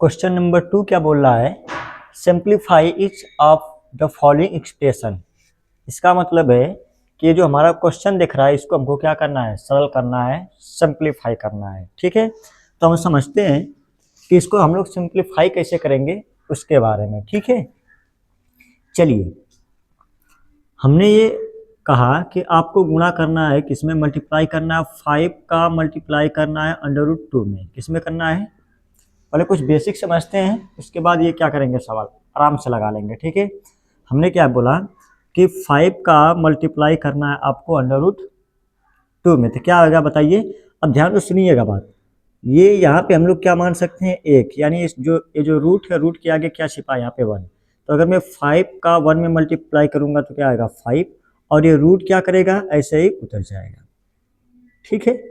Question number 2 क्या बोल रहा है? Simplify each of the following expression. इसका मतलब है कि जो हमारा क्वेश्चन दिख रहा है इसको हमको क्या करना है, सरल करना है, सिंप्लीफाई करना है। ठीक है, तो हम समझते हैं कि इसको हम लोग सिंप्लीफाई कैसे करेंगे उसके बारे में। ठीक है, चलिए, हमने ये कहा कि आपको गुणा करना है, किसमें मल्टीप्लाई करना है, 5 का मल्टीप्लाई करना है √2 में। किसमें करना है? पहले कुछ बेसिक समझते हैं, उसके बाद ये क्या करेंगे, सवाल आराम से लगा लेंगे। ठीक है, हमने क्या बोला कि 5 का मल्टीप्लाई करना है आपको √2 में, तो क्या होगा बताइए। अब ध्यान से सुनिएगा बात, ये यहाँ पे हम लोग क्या मान सकते हैं, 1, यानी ये जो रूट है, रूट के आगे क्या छिपा है यहाँ पे 1। तो अगर मैं 5 का 1 में मल्टीप्लाई करूंगा तो क्या आएगा 5, और ये रूट क्या करेगा, ऐसे ही उतर जाएगा। ठीक है,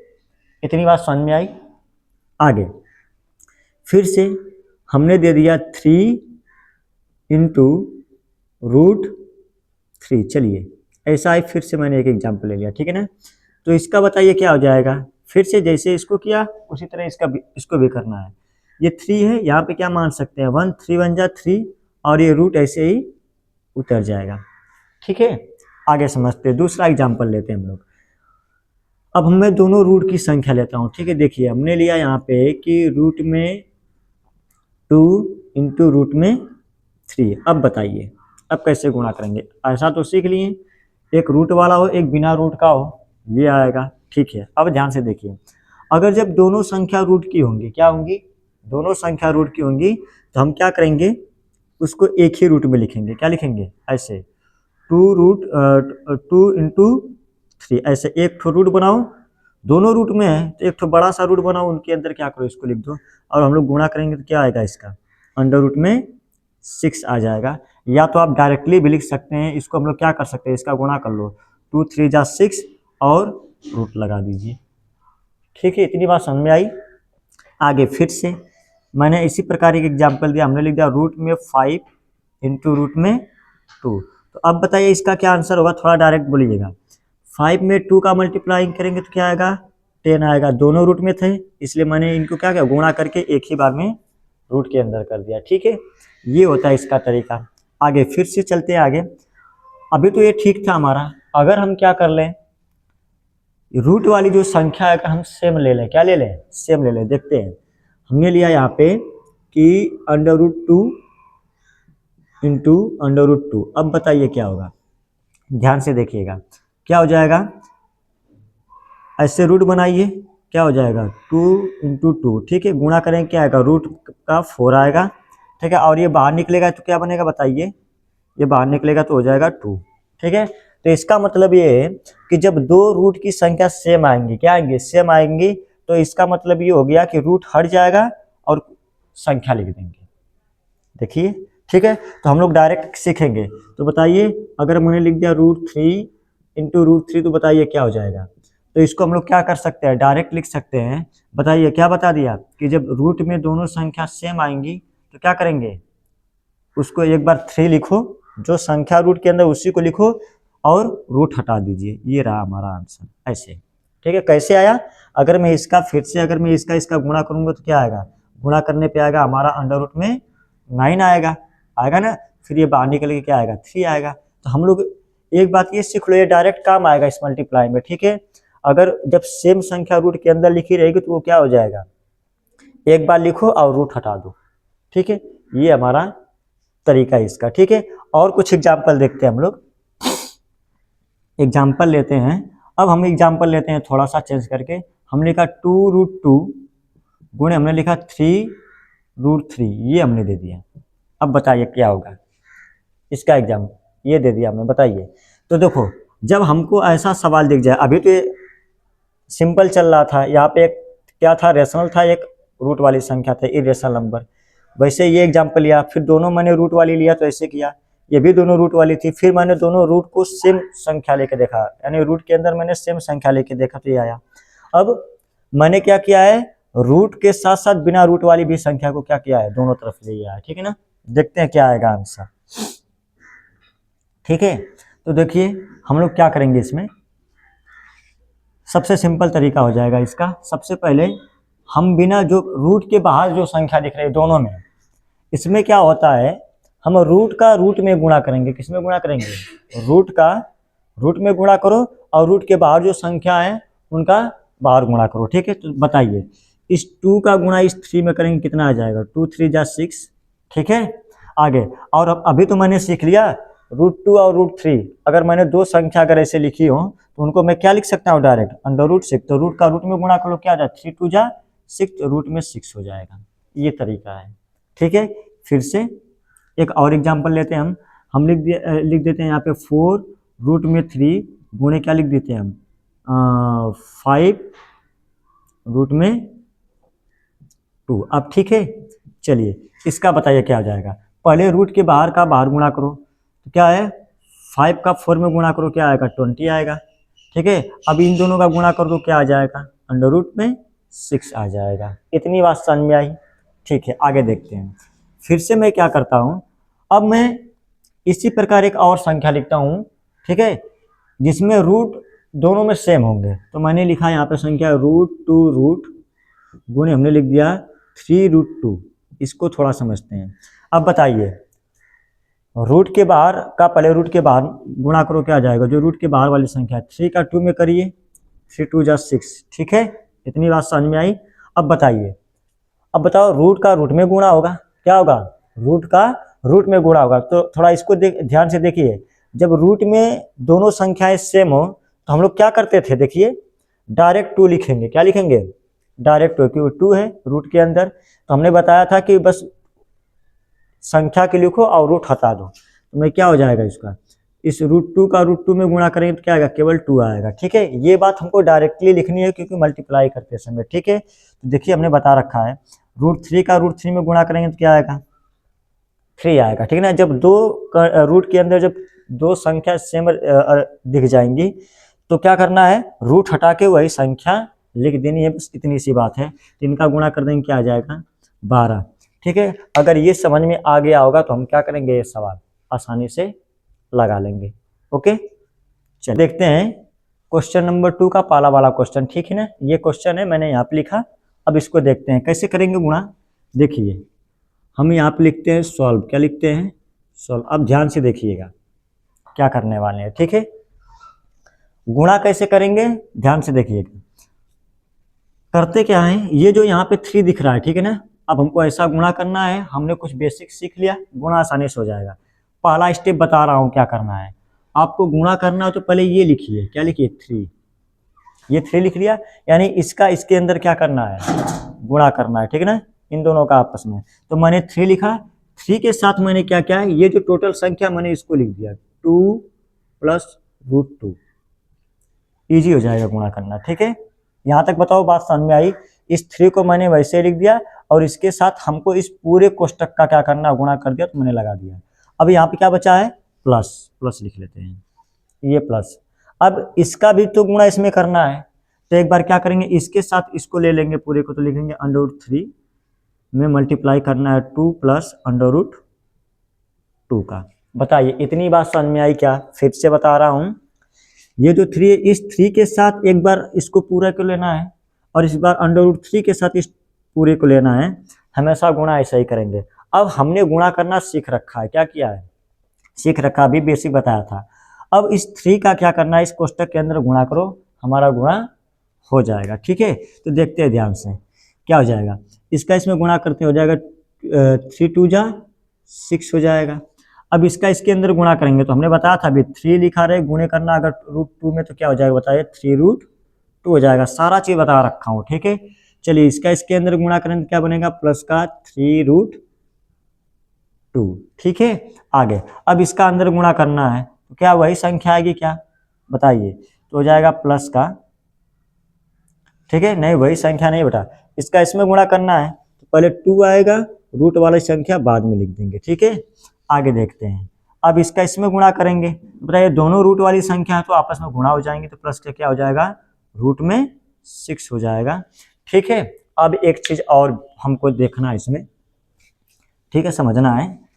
इतनी बात समझ में आई। आगे फिर से हमने दे दिया 3 इंटू √3। चलिए, ऐसा ही फिर से मैंने एक एग्जाम्पल ले लिया। ठीक है ना, तो इसका बताइए क्या हो जाएगा। फिर से जैसे इसको किया उसी तरह इसको भी करना है। ये 3 है, यहाँ पे क्या मान सकते हैं 1, 3 1 जा 3, और ये रूट ऐसे ही उतर जाएगा। ठीक है, आगे समझते हैं, दूसरा एग्जाम्पल लेते हैं हम लोग। अब मैं दोनों रूट की संख्या लेता हूँ। ठीक है, देखिए हमने लिया यहाँ पे कि रूट में 2 इंटू रूट में 3। अब बताइए अब कैसे गुणा करेंगे। ऐसा तो सीख लिए, एक रूट वाला हो एक बिना रूट का हो, ये आएगा। ठीक है, अब ध्यान से देखिए, अगर जब दोनों संख्या रूट की होंगी, क्या होंगी, दोनों संख्या रूट की होंगी, तो हम क्या करेंगे, उसको एक ही रूट में लिखेंगे। क्या लिखेंगे, ऐसे 2 इंटू 3, ऐसे एक ठो रूट बनाओ। दोनों रूट में है तो एक ठो बड़ा सा रूट बनाओ, उनके अंदर क्या करो, इसको लिख दो, और हम लोग गुणा करेंगे तो क्या आएगा, इसका √6 आ जाएगा। या तो आप डायरेक्टली भी लिख सकते हैं, इसको हम लोग क्या कर सकते हैं, इसका गुणा कर लो, 2 3 जा 6 और रूट लगा दीजिए। ठीक है, इतनी बात समझ में आई। आगे फिर से मैंने इसी प्रकार एक एग्जाम्पल दिया, हमने लिख दिया रूट में 5 इंटू रूट में 2। तो अब बताइए इसका क्या आंसर होगा, थोड़ा डायरेक्ट बोलिएगा। 5 में 2 का मल्टीप्लाइंग करेंगे तो क्या आएगा, 10 आएगा। दोनों रूट में थे इसलिए मैंने इनको क्या किया, गुणा करके एक ही बार में रूट के अंदर कर दिया। ठीक है, ये होता है इसका तरीका। आगे फिर से चलते हैं आगे। अभी तो ये ठीक था हमारा, अगर हम क्या कर लें, रूट वाली जो संख्या है अगर हम सेम ले लें, क्या ले लें, सेम ले लें। देखते हैं, हमने लिया यहाँ पे कि √2 इंटू √2। अब बताइए क्या होगा, ध्यान से देखिएगा क्या हो जाएगा। ऐसे रूट बनाइए, क्या हो जाएगा 2 इंटू 2। ठीक है, गुणा करेंगे क्या आएगा, रूट का 4 आएगा। ठीक है, और ये बाहर निकलेगा तो क्या बनेगा बताइए, ये बाहर निकलेगा तो हो जाएगा 2। ठीक है, तो इसका मतलब ये है कि जब दो रूट की संख्या सेम आएंगी, क्या आएंगी, सेम आएंगी, तो इसका मतलब ये हो गया कि रूट हट जाएगा और संख्या लिख देंगे। देखिए, ठीक है, तो हम लोग डायरेक्ट सीखेंगे। तो बताइए अगर मैंने लिख दिया √3 इंटू √3, तो बताइए क्या हो जाएगा। तो इसको हम लोग क्या कर सकते हैं, डायरेक्ट लिख सकते हैं। बताइए क्या बता दिया कि जब रूट में दोनों संख्या सेम आएंगी तो क्या करेंगे, उसको एक बार 3 लिखो, जो संख्या रूट के अंदर उसी को लिखो और रूट हटा दीजिए। ये रहा हमारा आंसर, ऐसे। ठीक है, कैसे आया, अगर मैं इसका फिर से अगर मैं इसका गुणा करूंगा तो क्या आएगा, गुणा करने पे आएगा हमारा √9 आएगा, आएगा ना। फिर ये बाहर निकल के क्या आएगा, 3 आएगा। तो हम लोग एक बात ये सीख लो, ये डायरेक्ट काम आएगा इस मल्टीप्लाई में। ठीक है, अगर जब सेम संख्या रूट के अंदर लिखी रहेगी तो वो क्या हो जाएगा, एक बार लिखो और रूट हटा दो। ठीक है, ये हमारा तरीका है इसका। ठीक है, और कुछ एग्जाम्पल देखते हैं हम लोग, एग्जाम्पल लेते हैं। अब हम एग्जाम्पल लेते हैं थोड़ा सा चेंज करके। हमने लिखा 2√2 गुणे हमने लिखा 3√3, ये हमने दे दिया। अब बताइए क्या होगा, इसका एग्जाम ये दे दिया हमने, बताइए। तो देखो, जब हमको ऐसा सवाल दिख जाए, अभी तो ये सिंपल चल रहा था, यहाँ पे एक क्या था, रेशनल था, एक रूट वाली संख्या था, इरेशनल नंबर। वैसे ये एग्जाम्पल लिया, फिर दोनों मैंने रूट वाली लिया तो ऐसे किया, ये भी दोनों रूट वाली थी, फिर मैंने दोनों रूट को सेम संख्या लेके देखा, यानी रूट के अंदर मैंने सेम संख्या लेके देखा तो ये आया। अब मैंने क्या किया है, रूट के साथ साथ बिना रूट वाली भी संख्या को क्या किया है, दोनों तरफ ले आया है। ठीक है ना, देखते हैं क्या आएगा आंसर। ठीक है, तो देखिए हम लोग क्या करेंगे, इसमें सबसे सिंपल तरीका हो जाएगा इसका। सबसे पहले हम बिना जो रूट के बाहर जो संख्या दिख रही है दोनों में, इसमें क्या होता है, हम रूट का रूट में गुणा करेंगे। किस में गुणा करेंगे? रूट का रूट में गुणा करो और रूट के बाहर जो संख्या है उनका बाहर गुणा करो। ठीक है, तो बताइए इस 2 का गुणा इस 3 में करेंगे कितना आ जाएगा? 2 3 जा 6। ठीक है, आगे। और अभी तो मैंने सीख लिया √2 और √3। अगर मैंने दो संख्या अगर ऐसे लिखी हो तो उनको मैं क्या लिख सकता हूँ? डायरेक्ट √6। तो रूट का रूट में गुणा करो, क्या आ जाए? 3 2 जा 6, तो रूट में 6 हो जाएगा। ये तरीका है। ठीक है, फिर से एक और एग्जाम्पल लेते हैं हम लिख देते हैं यहाँ पे 4 रूट में 3 गुणे क्या लिख देते हैं हम? 5 रूट में 2। अब ठीक है, चलिए इसका बताइए क्या हो जाएगा। पहले रूट के बाहर का बाहर गुणा करो, तो क्या है? 5 का 4 में गुणा करो, क्या आएगा? 20 आएगा। ठीक है, अब इन दोनों का गुणा कर दो, क्या आ जाएगा? √6 आ जाएगा। इतनी बात समझ में आई? ठीक है, आगे देखते हैं। फिर से मैं क्या करता हूँ, अब मैं इसी प्रकार एक और संख्या लिखता हूँ। ठीक है, जिसमें रूट दोनों में सेम होंगे। तो मैंने लिखा यहाँ पे संख्या √2 गुणे हमने लिख दिया 3√2। इसको थोड़ा समझते हैं। अब बताइए रूट के बाहर का पहले रूट के बाहर गुणा करो, क्या आ जाएगा? जो रूट के बाहर वाली संख्या 3 का 2 में करिए, 3 2 जा 6। ठीक है, इतनी बात समझ में आई? अब बताइए, अब बताओ रूट का रूट में गुणा होगा, क्या होगा? रूट का रूट में गुणा होगा। तो थोड़ा इसको ध्यान से देखिए, जब रूट में दोनों संख्याएं सेम हो तो हम लोग क्या करते थे? देखिए डायरेक्ट 2 लिखेंगे। क्या लिखेंगे? डायरेक्ट 2, क्योंकि 2 है रूट के अंदर। तो हमने बताया था कि बस संख्या के लिखो और रूट हटा दो, तो मैं क्या हो जाएगा इसका? इस √2 का √2 में गुणा करेंगे तो क्या आएगा? केवल 2 आएगा। ठीक है, ये बात हमको डायरेक्टली लिखनी है क्योंकि मल्टीप्लाई करते समय। ठीक है, तो देखिए हमने बता रखा है √3 का √3 में गुणा करेंगे तो क्या आएगा? 3 आएगा। ठीक है ना, जब दो रूट के अंदर जब दो संख्या सेम दिख जाएंगी तो क्या करना है? रूट हटा के वही संख्या लिख देनी है, बस इतनी सी बात है। तो इनका गुणा कर देंगे, क्या आ जाएगा? 12। ठीक है, अगर ये समझ में आ गया होगा तो हम क्या करेंगे? ये सवाल आसानी से लगा लेंगे। ओके, चलिए देखते हैं क्वेश्चन नंबर 2 का पहला वाला क्वेश्चन। ठीक है ना, ये क्वेश्चन है, मैंने यहाँ पे लिखा। अब इसको देखते हैं कैसे करेंगे गुणा। देखिए हम यहाँ पे लिखते हैं सॉल्व। क्या लिखते हैं? सॉल्व। अब ध्यान से देखिएगा क्या करने वाले हैं। ठीक है, गुणा कैसे करेंगे ध्यान से देखिएगा। करते क्या है, ये जो यहाँ पे 3 दिख रहा है, ठीक है ना, अब हमको ऐसा गुणा करना है। हमने कुछ बेसिक सीख लिया, गुणा आसानी से हो जाएगा। पहला स्टेप बता रहा हूँ क्या करना है। आपको गुणा करना हो तो पहले ये लिखिए। क्या लिखिए? 3। ये 3 लिख लिया, यानी इसका इसके अंदर क्या करना है? गुणा करना है। ठीक है ना, इन दोनों का आपस में। तो मैंने 3 लिखा, 3 के साथ मैंने क्या क्या है, ये जो टोटल संख्या मैंने इसको लिख दिया 2 + √2। ईजी हो जाएगा गुणा करना। ठीक है, यहाँ तक बताओ बात समझ में आई? इस 3 को मैंने वैसे लिख दिया और इसके साथ हमको इस पूरे कोष्टक का क्या करना? गुणा कर दिया, तो मैंने लगा दिया। अब यहाँ पे क्या बचा है? प्लस। प्लस लिख लेते हैं, ये प्लस। अब इसका भी तो गुणा इसमें करना है, तो एक बार क्या करेंगे, इसके साथ इसको ले लेंगे पूरे को, तो लिखेंगे √3 में मल्टीप्लाई करना है 2 + √2 का। बताइए इतनी बात समझ में आई क्या? फिर से बता रहा हूँ, ये जो 3 है, इस 3 के साथ एक बार इसको पूरा को लेना है और इस बार √3 के साथ इस पूरे को लेना है। हमेशा गुणा ऐसा ही करेंगे। अब हमने गुणा करना सीख रखा है। क्या किया है? सीख रखा, अभी बेसिक बताया था। अब इस 3 का क्या करना है? इस कोष्टक के अंदर गुणा करो, हमारा गुणा हो जाएगा। ठीक है, तो देखते हैं ध्यान से क्या हो जाएगा। इसका इसमें गुणा करते हो जाएगा 3 2 जा 6 हो जाएगा। अब इसका इसके अंदर गुणा करेंगे तो हमने बताया था अभी 3 लिखा रहे, गुणे करना अगर √2 में तो क्या हो जाएगा बताइए? 3√2 हो जाएगा। सारा चीज बता रखा हूँ। ठीक है, चलिए इसका इसके अंदर गुणा करेंगे तो क्या बनेगा? प्लस का 3√2। ठीक है, आगे अब इसका अंदर गुणा करना है तो क्या वही संख्या आएगी क्या? बताइए, तो हो जाएगा प्लस का। ठीक है, नहीं वही संख्या नहीं बेटा, इसका इसमें गुणा करना है तो पहले 2 आएगा, रूट वाली संख्या बाद में लिख देंगे। ठीक है, आगे देखते हैं। अब इसका इसमें गुणा करेंगे, बताइए दोनों रूट वाली संख्या तो आपस में गुणा हो जाएंगे, तो प्लस का क्या हो जाएगा? √6 हो जाएगा। ठीक है, अब एक चीज और हमको देखना है इसमें। ठीक है, समझना है।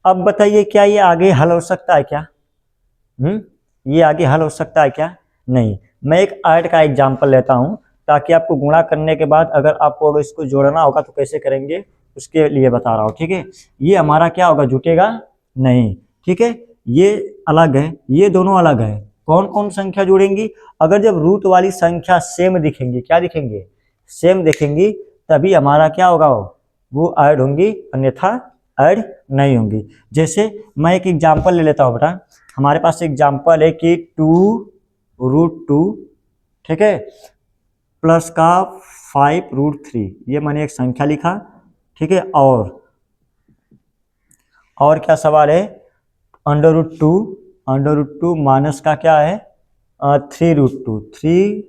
अब बताइए क्या ये आगे हल हो सकता है क्या? ये आगे हल हो सकता है क्या? नहीं। मैं एक ऐड का एग्जाम्पल लेता हूँ ताकि आपको गुणा करने के बाद अगर आपको अगर इसको जोड़ना होगा तो कैसे करेंगे उसके लिए बता रहा हूँ, ठीक है। ये हमारा क्या होगा, जुटेगा नहीं, ठीक है। ये अलग है, ये दोनों अलग है। कौन कौन संख्या जुड़ेंगी, अगर जब रूट वाली संख्या सेम दिखेंगी, क्या दिखेंगे, सेम दिखेंगी, तभी हमारा क्या होगा, वो ऐड होंगी, अन्यथा ऐड नहीं होंगी। जैसे मैं एक एग्जांपल ले लेता हूँ बेटा, हमारे पास एग्जांपल है कि 2√2, ठीक है, प्लस का 5√3, ये मैंने एक संख्या लिखा, ठीक है। और क्या सवाल है, √2 माइनस का क्या है 3√2, 3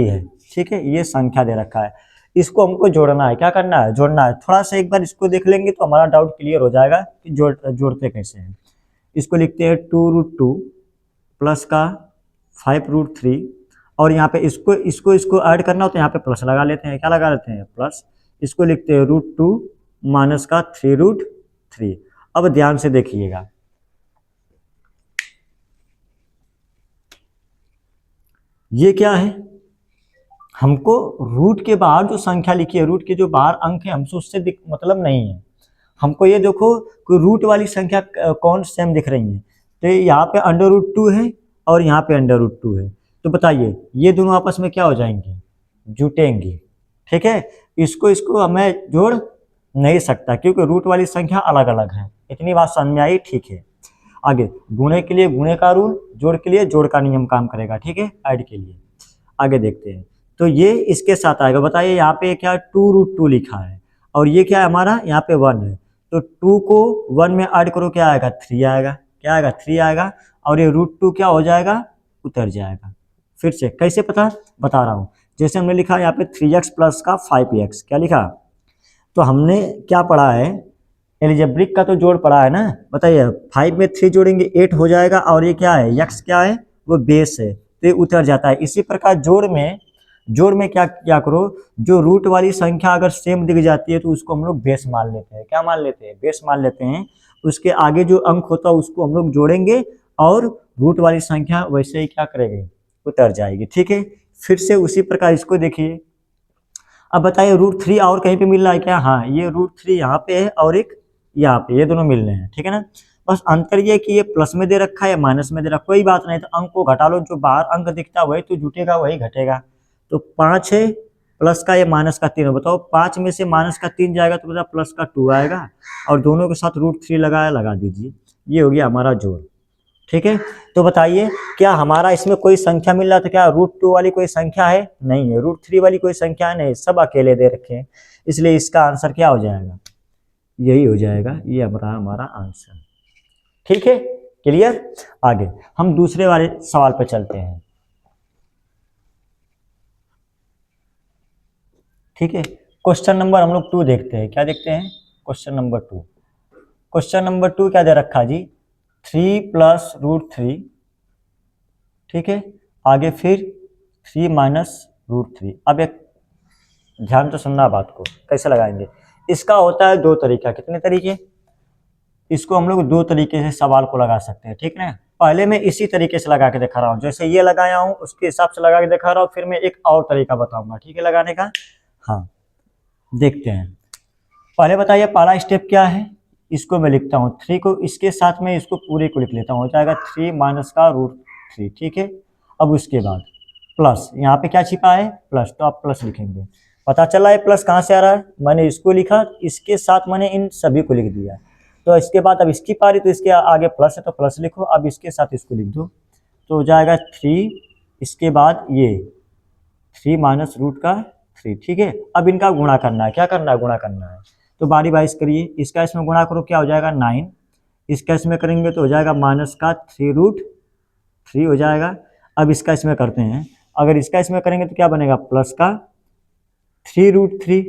है, ठीक है। ये संख्या दे रखा है, इसको हमको जोड़ना है, क्या करना है, जोड़ना है। थोड़ा सा एक बार इसको देख लेंगे तो हमारा डाउट क्लियर हो जाएगा कि जोड़ते कैसे हैं। इसको लिखते हैं 2√2 प्लस का 5√3, और यहाँ पे इसको ऐड करना हो तो यहाँ पे प्लस लगा लेते हैं, क्या लगा लेते हैं, प्लस। इसको लिखते हैं √2 माइनस का 3√3। अब ध्यान से देखिएगा, ये क्या है, हमको रूट के बाहर जो संख्या लिखी है, रूट के जो बाहर अंक है, हमसे उससे मतलब नहीं है। हमको ये देखो कि रूट वाली संख्या कौन सेम दिख रही है, तो यहाँ पे √2 है और यहाँ पे √2 है, तो बताइए ये दोनों आपस में क्या हो जाएंगे, जुटेंगे, ठीक है। इसको हमें जोड़ नहीं सकता क्योंकि रूट वाली संख्या अलग अलग है। इतनी बात समझ में आई, ठीक है। आगे गुणे के लिए गुणे का रूल, जोड़ के लिए जोड़ का नियम काम करेगा, ठीक है, ऐड के लिए। आगे देखते हैं, तो ये इसके साथ आएगा। बताइए यहाँ पे क्या 2√2 लिखा है और ये क्या है हमारा, यहाँ पे 1 है, तो 2 को 1 में ऐड करो, क्या आएगा, 3 आएगा, क्या आएगा, 3 आएगा, और ये √2 क्या हो जाएगा, उतर जाएगा। फिर से कैसे बता रहा हूँ, जैसे हमने लिखा यहाँ पे 3x प्लस का 5x, क्या लिखा, तो हमने क्या पढ़ा है, एल्जेब्रिक का तो जोड़ पढ़ा है ना। बताइए 5 में 3 जोड़ेंगे 8 हो जाएगा, और ये क्या है, x क्या है, वो बेस है, तो ये उतर जाता है। इसी प्रकार जोड़ में क्या करो, जो रूट वाली संख्या अगर सेम दिख जाती है तो उसको हम लोग बेस मान लेते हैं, क्या मान लेते हैं, बेस मान लेते हैं। उसके आगे जो अंक होता है उसको हम लोग जोड़ेंगे और रूट वाली संख्या वैसे ही क्या करेंगे, उतर जाएगी, ठीक है। फिर से उसी प्रकार इसको देखिए, अब बताइए √3 और कहीं पे मिल रहा है क्या, हाँ, ये √3 यहाँ पे है और एक यहाँ पे, ये दोनों मिल रहे हैं, ठीक है ना। बस अंतर ये कि ये प्लस में दे रखा है या माइनस में दे रखा, कोई बात नहीं, तो अंक को घटा लो, जो बाहर अंक दिखता है वही तो जुटेगा, वही घटेगा। तो 5 है, प्लस का या माइनस का 3 बताओ, 5 में से माइनस का 3 जाएगा तो बता प्लस का 2 आएगा, और दोनों के साथ √3 लगा दीजिए, ये हो गया हमारा जोड़, ठीक है। तो बताइए क्या हमारा इसमें कोई संख्या मिल रहा था क्या, √2 वाली कोई संख्या है, नहीं है, √3 वाली कोई संख्या नहीं, सब अकेले दे रखे हैं, इसलिए इसका आंसर क्या हो जाएगा, यही हो जाएगा, ये हमारा आंसर, ठीक है, क्लियर। आगे हम दूसरे वाले सवाल पर चलते हैं, ठीक है। क्वेश्चन नंबर हम लोग 2 देखते हैं, क्या देखते हैं, क्वेश्चन नंबर 2। क्वेश्चन नंबर 2 क्या दे रखा जी, 3 + √3, ठीक है। आगे फिर 3 - √3। अब एक ध्यान से सुनना बात को, कैसे लगाएंगे, इसका होता है 2 तरीका, कितने तरीके, इसको हम लोग 2 तरीके से सवाल को लगा सकते हैं, ठीक है। पहले मैं इसी तरीके से लगा के दिखा रहा हूँ, जैसे ये लगाया हूँ उसके हिसाब से लगा के दिखा रहा हूँ, फिर मैं एक और तरीका बताऊंगा, ठीक है, लगाने का। हाँ देखते हैं, पहले बताइए पहला स्टेप क्या है, इसको मैं लिखता हूँ 3 को, इसके साथ में इसको पूरे को लिख लेता हूँ, हो जाएगा 3 - का √3, ठीक है। अब उसके बाद प्लस, यहाँ पे क्या छिपा है, प्लस, तो आप प्लस लिखेंगे। पता चला है प्लस कहाँ से आ रहा है, मैंने इसको लिखा, इसके साथ मैंने इन सभी को लिख दिया। तो इसके बाद अब इसकी पारी, तो इसके आगे प्लस है तो प्लस लिखो, अब इसके साथ इसको लिख दो, तो हो जाएगा 3, इसके बाद ये 3 - √3, ठीक है। अब इनका गुणा करना है, क्या करना है, गुणा करना है, तो बारी बारी करिए, इसका इसमें गुणा करो, क्या हो जाएगा 9, इसका इसमें करेंगे तो हो जाएगा -3√3 हो जाएगा। अब इसका इसमें करते हैं, अगर इसका इसमें करेंगे तो क्या बनेगा, प्लस का 3√3,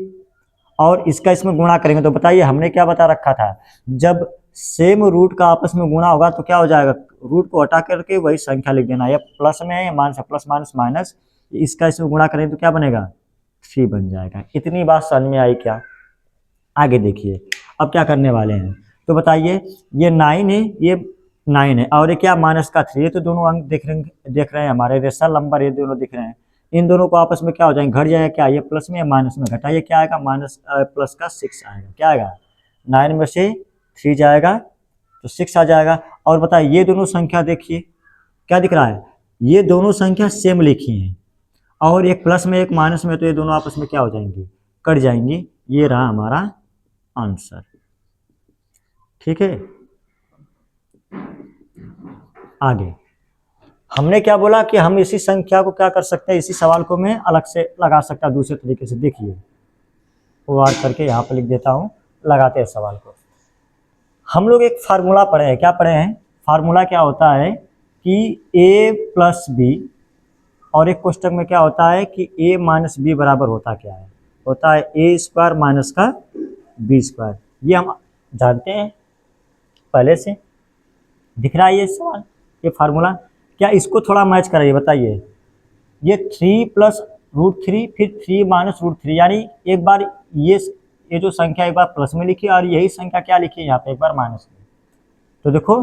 और इसका इसमें गुणा करेंगे तो बताइए हमने क्या बता रखा था, जब सेम रूट का आपस में गुणा होगा तो क्या हो जाएगा, रूट को हटा करके वही संख्या लिख देना, या प्लस में है या माइनस, प्लस माइनस माइनस, इसका इसमें गुणा करेंगे तो क्या बनेगा, 3 बन जाएगा। इतनी बात समझ में आई क्या, आगे देखिए अब क्या करने वाले हैं, तो बताइए ये 9 है, ये 9 है, और ये क्या -3, ये तो दोनों अंक देख रहे हैं हमारे रेशनल नंबर, ये दोनों दिख रहे हैं, इन दोनों को आपस में क्या हो जाएंगे, घट जाएगा क्या, ये प्लस में माइनस में घटाइए, क्या आएगा माइनस प्लस का 6 आएगा, क्या आएगा 9 में से 3 जाएगा तो 6 आ जाएगा। और बताइए ये दोनों संख्या देखिए क्या दिख रहा है, ये दोनों संख्या सेम लिखी हैं और एक प्लस में एक माइनस में, तो ये दोनों आपस में क्या हो जाएंगी, कट जाएंगी। ये रहा हमारा आंसर। ठीक है, आगे हमने क्या बोला कि हम इसी संख्या को क्या कर सकते हैं, इसी सवाल को मैं अलग से लगा सकता हूं दूसरे तरीके से। देखिए वो आर करके यहाँ पर लिख देता हूँ, लगाते हैं सवाल को। हम लोग एक फार्मूला पढ़े हैं, क्या पढ़े हैं, फार्मूला क्या होता है कि a प्लस बी, और एक क्वेश्चन में क्या होता है कि a माइनस बी बराबर होता क्या है, होता है a स्क्वायर माइनस का बी स्क्वायर। ये हम जानते हैं पहले से, दिख रहा है ये सवाल, ये फार्मूला। क्या इसको थोड़ा मैच कराइए, बताइए। ये 3 प्लस रूट 3 फिर 3 माइनस रूट 3, यानी एक बार ये जो संख्या एक बार प्लस में लिखी और यही संख्या क्या लिखी है यहाँ पे एक बार माइनस में। तो देखो,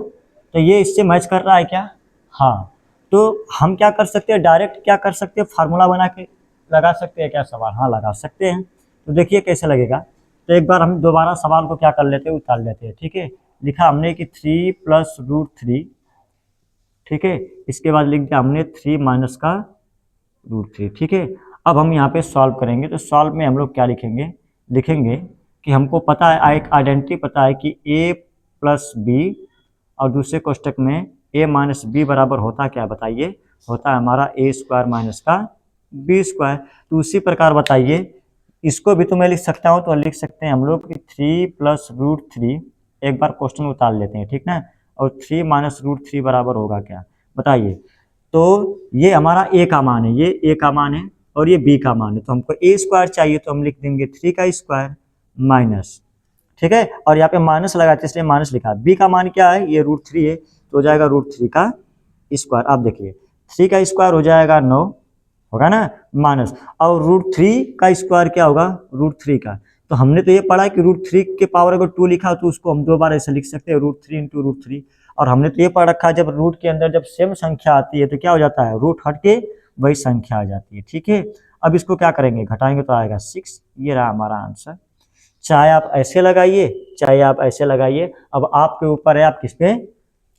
तो ये इससे मैच कर रहा है क्या, हाँ। तो हम क्या कर सकते हैं, डायरेक्ट क्या कर सकते हैं, फार्मूला बना के लगा सकते हैं क्या सवाल, हाँ लगा सकते हैं। तो देखिए कैसे लगेगा, तो एक बार हम दोबारा सवाल को क्या कर लेते हैं, उतार लेते हैं। ठीक है, लिखा हमने कि 3 प्लस रूट 3, ठीक है, इसके बाद लिख दिया हमने 3 माइनस का रूट 3। ठीक है, अब हम यहाँ पे सॉल्व करेंगे, तो सॉल्व में हम लोग क्या लिखेंगे, लिखेंगे कि हमको पता है, एक आइडेंटिटी पता है कि a प्लस बी, और दूसरे कोष्टक में a माइनस बी बराबर होता क्या, बताइए, होता है हमारा a स्क्वायर माइनस का बी स्क्वायर। तो उसी प्रकार बताइए, इसको भी तो मैं लिख सकता हूँ, तो लिख सकते हैं हम लोग कि 3 प्लस रूट 3, एक बार क्वेश्चन उतार लेते हैं, ठीक ना, और 3 माइनस रूट 3 बराबर होगा क्या, बताइए। तो ये हमारा a का मान है, ये a का मान है और ये b का मान है, तो हमको a स्क्वायर चाहिए, तो हम लिख देंगे 3 का स्क्वायर माइनस, ठीक है, और यहाँ पे माइनस लगा इसलिए माइनस लिखा। b का मान क्या है, ये रूट 3 है, तो हो जाएगा रूट 3 का स्क्वायर। आप देखिए 3 का स्क्वायर हो जाएगा 9, होगा ना, माइनस, और रूट 3 का स्क्वायर क्या होगा, रूट 3 का। तो हमने तो ये पढ़ा कि रूट 3 के पावर अगर 2 लिखा तो उसको हम 2 बार ऐसे लिख सकते हैं, रूट 3 इंटू रूट 3। और हमने तो ये पढ़ रखा है जब रूट के अंदर जब सेम संख्या आती है तो क्या हो जाता है, रूट हट के वही संख्या आ जाती है। ठीक है, अब इसको क्या करेंगे, घटाएंगे तो आएगा 6। ये रहा हमारा आंसर। चाहे आप ऐसे लगाइए चाहे आप ऐसे लगाइए, अब आपके ऊपर है आप किस पे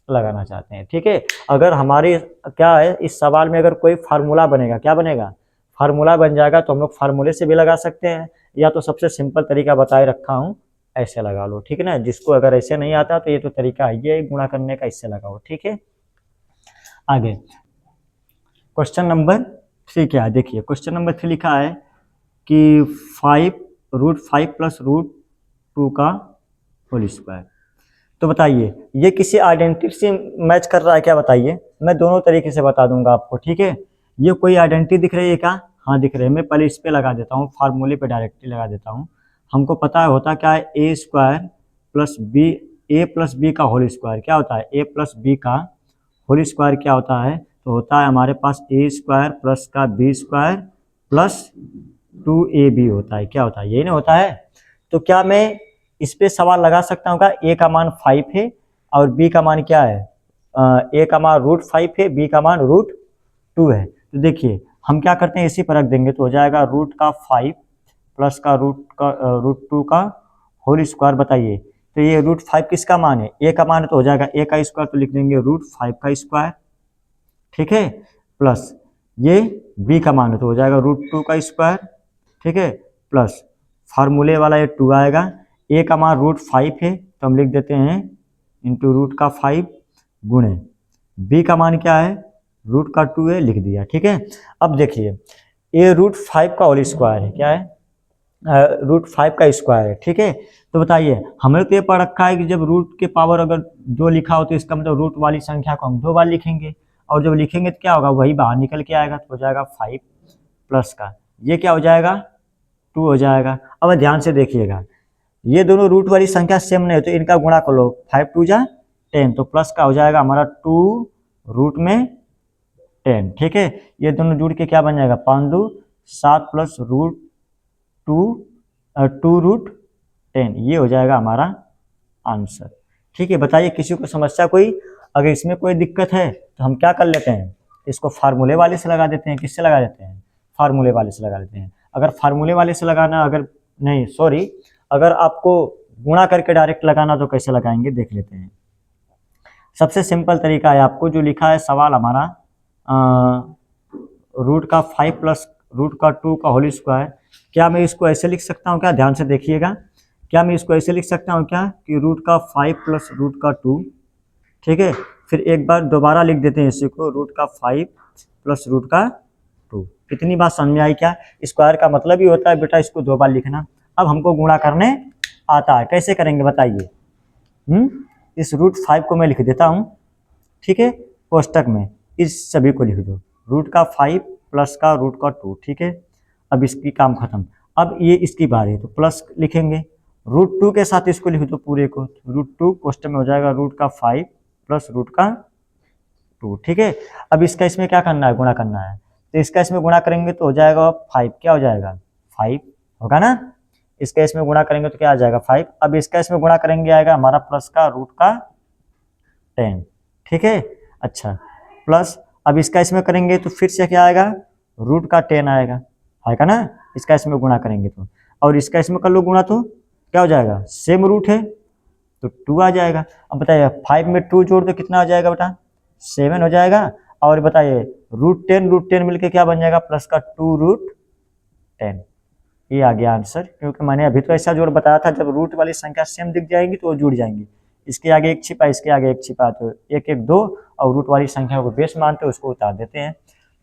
लगाना चाहते हैं। ठीक है, अगर हमारे क्या है इस सवाल में अगर कोई फार्मूला बनेगा, क्या बनेगा, फार्मूला बन जाएगा, तो हम लोग फार्मूले से भी लगा सकते हैं, या तो सबसे सिंपल तरीका बताए रखा हूँ, ऐसे लगा लो। ठीक है ना, जिसको अगर ऐसे नहीं आता तो ये तो तरीका है, ये गुणा करने का, इससे लगाओ। ठीक है, आगे क्वेश्चन नंबर 3 क्या है, देखिए क्वेश्चन नंबर 3 लिखा है कि 5 प्लस रूट 2 का होल स्क्वायर। तो बताइए ये किसी आइडेंटिटी से मैच कर रहा है क्या, बताइए। मैं दोनों तरीके से बता दूंगा आपको। ठीक है, ये कोई आइडेंटिटी दिख रही है क्या, हाँ दिख रही है। मैं पहले इस पे लगा देता हूँ, फार्मूले पे डायरेक्टली लगा देता हूँ। हमको पता है होता क्या है, ए स्क्वायर प्लस बी, ए प्लस बी का होल स्क्वायर क्या होता है, ए प्लस बी का होल स्क्वायर क्या होता है, तो होता है हमारे पास ए स्क्वायर प्लस का बी स्क्वायर प्लस 2ab होता है, क्या होता है, यही ना होता है। तो क्या मैं इस पे सवाल लगा सकता हूँ, ए का मान 5 है और बी का मान क्या है, ए का मान रूट 5 है, बी का मान रूट 2 है। तो देखिए हम क्या करते हैं, इसी पर रख देंगे, तो हो जाएगा रूट का 5 प्लस का रूट 2 का होल स्क्वायर। बताइए तो ये रूट 5 किसका मान है, ए का मान है, तो हो जाएगा ए का स्क्वायर, तो लिख देंगे रूट 5 का स्क्वायर। ठीक है, प्लस ये बी का मान है, तो हो जाएगा रूट 2 का स्क्वायर। ठीक है, प्लस फार्मूले वाला ये 2 आएगा, ए का मान रूट 5 है तो हम लिख देते हैं इंटू रूट का 5 गुणे बी का मान क्या है, रूट का 2 है, लिख दिया। ठीक है, अब देखिए ए रूट 5 का होल स्क्वायर है, क्या है, रूट 5 का स्क्वायर है। ठीक है, तो बताइए हमने तो ये पढ़ रखा है कि जब रूट के पावर अगर 2 लिखा हो तो इसका मतलब रूट वाली संख्या को हम 2 बार लिखेंगे, और जब लिखेंगे तो क्या होगा, वही बाहर निकल के आएगा, तो हो जाएगा 5 प्लस का ये क्या हो जाएगा, 2 हो जाएगा। अब ध्यान से देखिएगा, ये दोनों रूट वाली संख्या सेम नहीं है तो इनका गुणा कर लो, 5 2 जा 10, तो प्लस का हो जाएगा हमारा 2 रूट में 10। ठीक है, ये दोनों जुड़ के क्या बन जाएगा, 5 2 7 प्लस रूट 2 रूट 10, ये हो जाएगा हमारा आंसर। ठीक है, बताइए किसी को समस्या कोई, अगर इसमें कोई दिक्कत है तो हम क्या कर लेते हैं, इसको फार्मूले वाले से लगा देते हैं, किससे लगा देते हैं, फार्मूले वाले से लगा लेते हैं। अगर फार्मूले वाले से लगाना, अगर नहीं सॉरी, अगर आपको गुणा करके डायरेक्ट लगाना तो कैसे लगाएंगे देख लेते हैं। सबसे सिंपल तरीका है, आपको जो लिखा है सवाल हमारा रूट का 5 प्लस रूट का 2 का होल स्क्वायर, क्या मैं इसको ऐसे लिख सकता हूँ क्या? ध्यान से देखिएगा, क्या मैं इसको ऐसे लिख सकता हूँ क्या कि रूट का 5 प्लस रूट का 2, ठीक है। फिर एक बार दोबारा लिख देते हैं इसी को, रूट का 5 प्लस रूट का 2। कितनी बात समझ में आई क्या? स्क्वायर का मतलब ही होता है बेटा इसको 2 बार लिखना। अब हमको गुणा करने आता है, कैसे करेंगे बताइए? इस रूट 5 को मैं लिख देता हूँ, ठीक है, कोष्टक में इस सभी को लिख दो, रूट का 5 प्लस का रूट का 2, ठीक है। अब इसकी काम खत्म। अब ये इसकी बारी है तो प्लस लिखेंगे, रूट 2 के साथ इसको लिख दो पूरे को, रूट 2 कोष्टक में हो जाएगा रूट का 5 प्लस रूट का 2, ठीक है। अब इसका इसमें क्या करना है? गुणा करना है, तो इसका इसमें गुणा करेंगे तो हो जाएगा 5, क्या हो जाएगा? 5 होगा ना। इसका इसमें गुणा करेंगे तो क्या आ जाएगा? 5। अब इसका इसमें गुणा करेंगे आएगा हमारा प्लस का रूट का 10, ठीक है। अच्छा, प्लस अब इसका इसमें करेंगे तो फिर से क्या आएगा? रूट का 10 आएगा ना, इसका इसमें गुणा करेंगे तो। और इसका इसमें कर लो गुणा तो क्या हो जाएगा? सेम रूट है तो 2 आ जाएगा। अब बताइए 5 में 2 जोड़ दो कितना आ जाएगा बेटा? 7 हो जाएगा। और बताइए रूट 10 मिलके क्या बन जाएगा? प्लस का 2 रूट 10। ये आ गया आंसर, क्योंकि मैंने अभी तो ऐसा जोड़ बताया था, जब रूट वाली संख्या सेम दिख जाएगी तो वो जुड़ जाएंगी। इसके आगे एक छिपा, इसके आगे एक छिपा, तो 1 1 2, और रूट वाली संख्या को बेस मानते हैं उसको उतार देते हैं।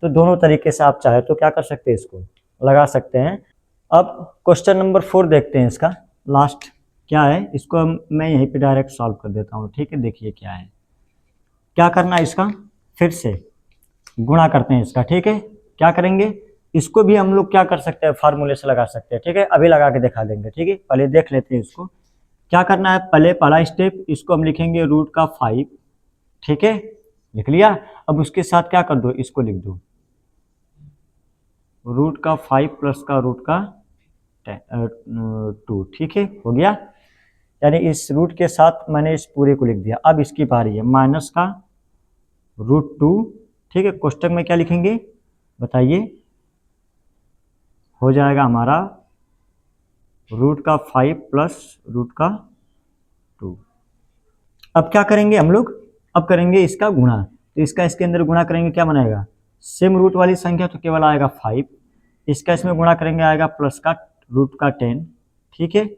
तो दोनों तरीके से आप चाहे तो क्या कर सकते हैं, इसको लगा सकते हैं। अब क्वेश्चन नंबर 4 देखते हैं, इसका लास्ट क्या है, इसको मैं यहीं पे डायरेक्ट सॉल्व कर देता हूँ, ठीक है। देखिए क्या है, क्या करना है इसका, फिर से गुणा करते हैं इसका, ठीक है। क्या करेंगे, इसको भी हम लोग क्या कर सकते हैं, फार्मूले से लगा सकते हैं, ठीक है। अभी लगा के दिखा देंगे, ठीक है। पहले देख लेते हैं इसको क्या करना है। पहले पहला स्टेप, इसको हम लिखेंगे रूट का 5, ठीक है, लिख लिया। अब उसके साथ क्या कर दो, इसको लिख दो रूट का 5 प्लस का रूट का 2, ठीक है, हो गया। यानी इस रूट के साथ मैंने इस पूरे को लिख दिया। अब इसकी बारी है माइनस का रूट 2, ठीक है। कोष्टक में क्या लिखेंगे बताइए? हो जाएगा हमारा रूट का 5 प्लस रूट का 2। अब क्या करेंगे हम लोग, अब करेंगे इसका गुणा। तो इसका इसके अंदर गुणा करेंगे, क्या बनाएगा? सेम रूट वाली संख्या तो केवल आएगा 5, इसका इसमें गुणा करेंगे आएगा प्लस का रूट का 10, ठीक है।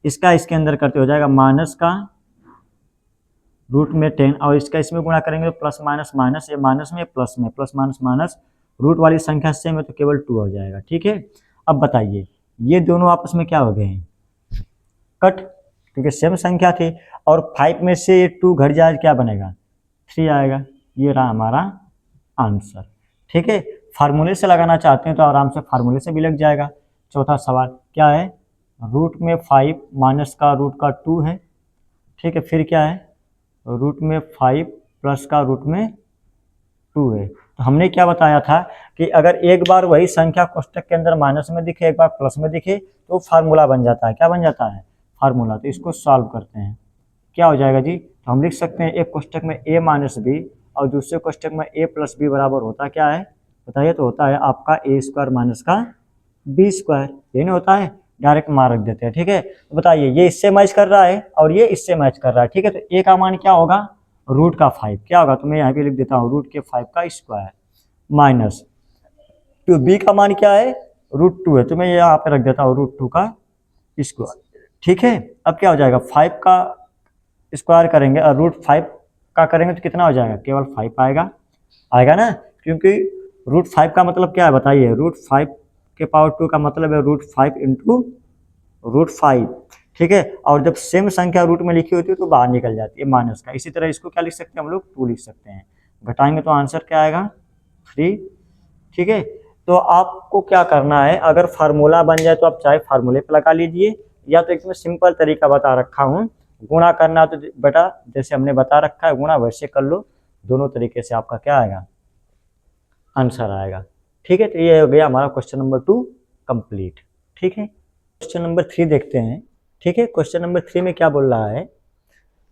इसका इसके अंदर करते हो जाएगा माइनस का रूट में 10, और इसका इसमें गुणा करेंगे तो प्लस माइनस माइनस, ये माइनस में प्लस में, प्लस माइनस माइनस, रूट वाली संख्या सेम है तो केवल 2 हो जाएगा, ठीक है। अब बताइए ये दोनों आपस में क्या हो गए हैं? कट, क्योंकि सेम संख्या थी। और 5 में से ये 2 घट जाए क्या बनेगा? 3 आएगा। ये रहा हमारा आंसर, ठीक है। फार्मूले से लगाना चाहते हैं तो आराम से फार्मूले से भी लग जाएगा। चौथा सवाल क्या है, रूट में 5 माइनस का रूट का 2 है, ठीक है। फिर क्या है, रूट में 5 प्लस का रूट में 2 है। तो हमने क्या बताया था कि अगर एक बार वही संख्या कोष्टक के अंदर माइनस में दिखे, एक बार प्लस में दिखे, तो फार्मूला बन जाता है। क्या बन जाता है? फार्मूला। तो इसको सॉल्व करते हैं, क्या हो जाएगा जी? तो हम लिख सकते हैं एक कोष्टक में a माइनस बी और दूसरे कोष्टक में a प्लस बी बराबर होता क्या है बताइए? तो होता है आपका a स्क्वायर माइनस का b स्क्वायर, ये नहीं होता है। डायरेक्ट मान रख देते हैं, ठीक है। तो बताइए ये इससे मैच कर रहा है और ये इससे मैच कर रहा है, ठीक है। तो a का मान क्या होगा? रूट का 5 क्या होगा? तो मैं यहाँ पे लिख देता हूँ रूट के 5 का स्क्वायर माइनस, तो b का मान क्या है? रूट 2 है, तो मैं यहाँ पे रख देता हूँ रूट 2 का स्क्वायर, ठीक है। अब क्या हो जाएगा, 5 का स्क्वायर करेंगे और रूट 5 का करेंगे तो कितना हो जाएगा? केवल 5 आएगा ना, क्योंकि रूट 5 का मतलब क्या है बताइए? रूट 5 के पावर 2 का मतलब है रूट 5 इंटू रूट 5, ठीक है। और जब सेम संख्या रूट में लिखी होती है तो बाहर निकल जाती है माइनस का। इसी तरह इसको क्या लिख सकते हैं हम लोग? 2 लिख सकते हैं। घटाएंगे तो आंसर क्या आएगा? 3, ठीक है। तो आपको क्या करना है, अगर फार्मूला बन जाए तो आप चाहे फार्मूले पर लगा लीजिए, या तो एकदम सिंपल तरीका बता रखा हूँ, गुणा करना तो बेटा जैसे हमने बता रखा है गुणा वैसे कर लो। दोनों तरीके से आपका क्या आएगा? आंसर आएगा, ठीक है। तो ये हो गया हमारा क्वेश्चन नंबर 2 कंप्लीट, ठीक है। क्वेश्चन नंबर 3 देखते हैं, ठीक है। क्वेश्चन नंबर 3 में क्या बोल रहा है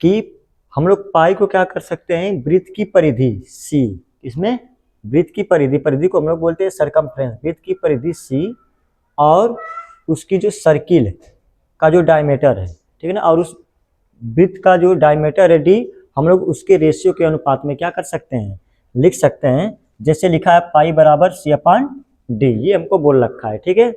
कि हम लोग पाई को क्या कर सकते हैं? वृत्त की परिधि सी, इसमें वृत्त की परिधि, परिधि को हम लोग बोलते हैं सरकमफ्रेंस, वृत्त की परिधि सी और उसकी जो सर्किल का जो डायमीटर है, ठीक है ना, और उस वृत्त का जो डायमीटर है डी, हम लोग उसके रेशियो के अनुपात में क्या कर सकते हैं, लिख सकते हैं। जैसे लिखा है पाई बराबर सी अपान डी, ये हमको बोल रखा है, ठीक है।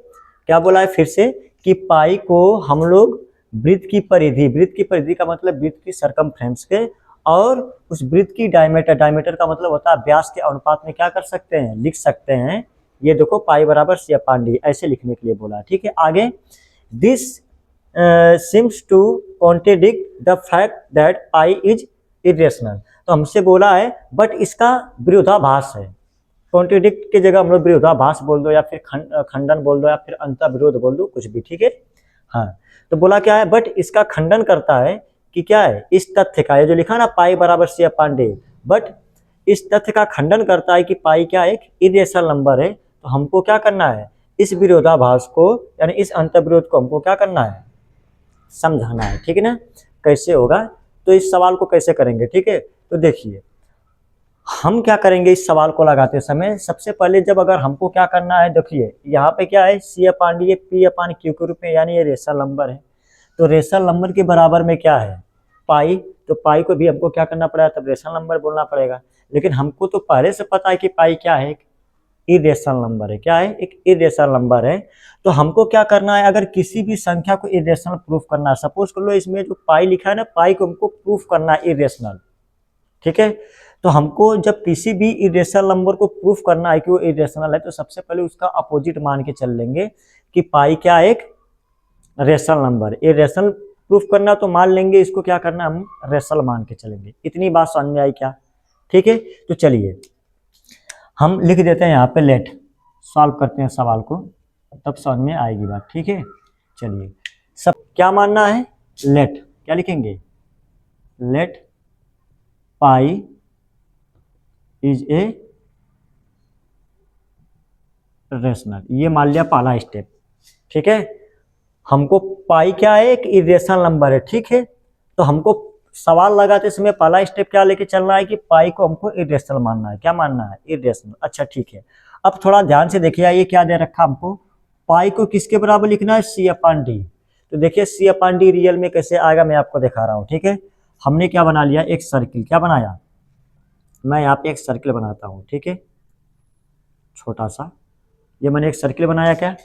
क्या बोला है फिर से कि पाई को हम लोग वृत्त की परिधि, वृत्त की परिधि का मतलब वृत्त की सरकमफ्रेंस के, और उस वृत्त की डायमीटर, डायमीटर का मतलब होता है व्यास के अनुपात में क्या कर सकते हैं, लिख सकते हैं। ये देखो पाई बराबर सी अपान डी ऐसे लिखने के लिए बोला, ठीक है। आगे this seems to contradict the fact that pi is irrational, तो हमसे बोला है बट इसका विरोधाभास है। कॉन्ट्रेडिक्ट की जगह हम लोग विरोधाभास बोल दो या फिर खंडन बोल दो या फिर अंतर्विरोध बोल दो, कुछ भी, ठीक है। हाँ, तो बोला क्या है, बट इसका खंडन करता है कि क्या है, इस तथ्य का, ये जो लिखा ना पाई बराबर सी अपान डी, बट इस तथ्य का खंडन करता है कि पाई क्या एक इरेशनल नंबर है। तो हमको क्या करना है, इस विरोधाभास को यानी इस अंतर्विरोध को हमको क्या करना है, समझाना है, ठीक है ना। कैसे होगा, तो इस सवाल को कैसे करेंगे, ठीक है। तो देखिए हम क्या करेंगे इस सवाल को लगाते समय, सबसे पहले जब अगर हमको क्या करना है, देखिए यहाँ पे क्या है सी अपान डी पी अपान क्यू के रूप में, यानी ये रेशनल नंबर है। तो रेशनल नंबर के बराबर में क्या है पाई, तो पाई को भी हमको क्या करना पड़ेगा, तब रेशनल नंबर बोलना पड़ेगा। लेकिन हमको तो पहले से पता है कि पाई क्या है, इरेशनल नंबर है। क्या है, एक इरेशनल नंबर है। तो हमको क्या करना है, अगर किसी भी संख्या को इरेशनल प्रूफ करना है, सपोज कर लो इसमें जो पाई लिखा है ना, पाई को हमको प्रूफ करना है इरेशनल, ठीक है। तो हमको जब किसी भी इरेशनल नंबर को प्रूफ करना है कि वो इरेशनल है, तो सबसे पहले उसका अपोजिट मान के चल लेंगे कि पाई क्या एक रेशनल नंबर। इरेशनल प्रूफ करना तो मान लेंगे इसको, क्या करना हम रेशनल मान के चलेंगे। इतनी बात समझ में आई क्या, ठीक है। तो चलिए हम लिख देते हैं यहाँ पे लेट, सॉल्व करते हैं सवाल को, तब समझ में आएगी बात, ठीक है। चलिए सब क्या मानना है, लेट, क्या लिखेंगे, let pi is a rational, ये मान लिया पहला स्टेप, ठीक है। हमको पाई क्या है, एक इरेशनल नंबर है, ठीक है। तो हमको सवाल लगाते समय पहला स्टेप क्या लेके चलना है कि पाई को हमको इरेशनल मानना है। क्या मानना है, इरेशनल। अच्छा ठीक है, अब थोड़ा ध्यान से देखिए, ये क्या दे रखा हमको, पाई को किसके बराबर लिखना है, सी अपान डी। तो देखिए सी अपान डी रियल में कैसे आएगा, मैं आपको दिखा रहा हूँ, ठीक है। हमने क्या बना लिया, एक सर्किल, क्या बनाया, मैं यहाँ पे एक सर्किल बनाता हूँ, ठीक है, छोटा सा, ये मैंने एक सर्किल बनाया, क्या,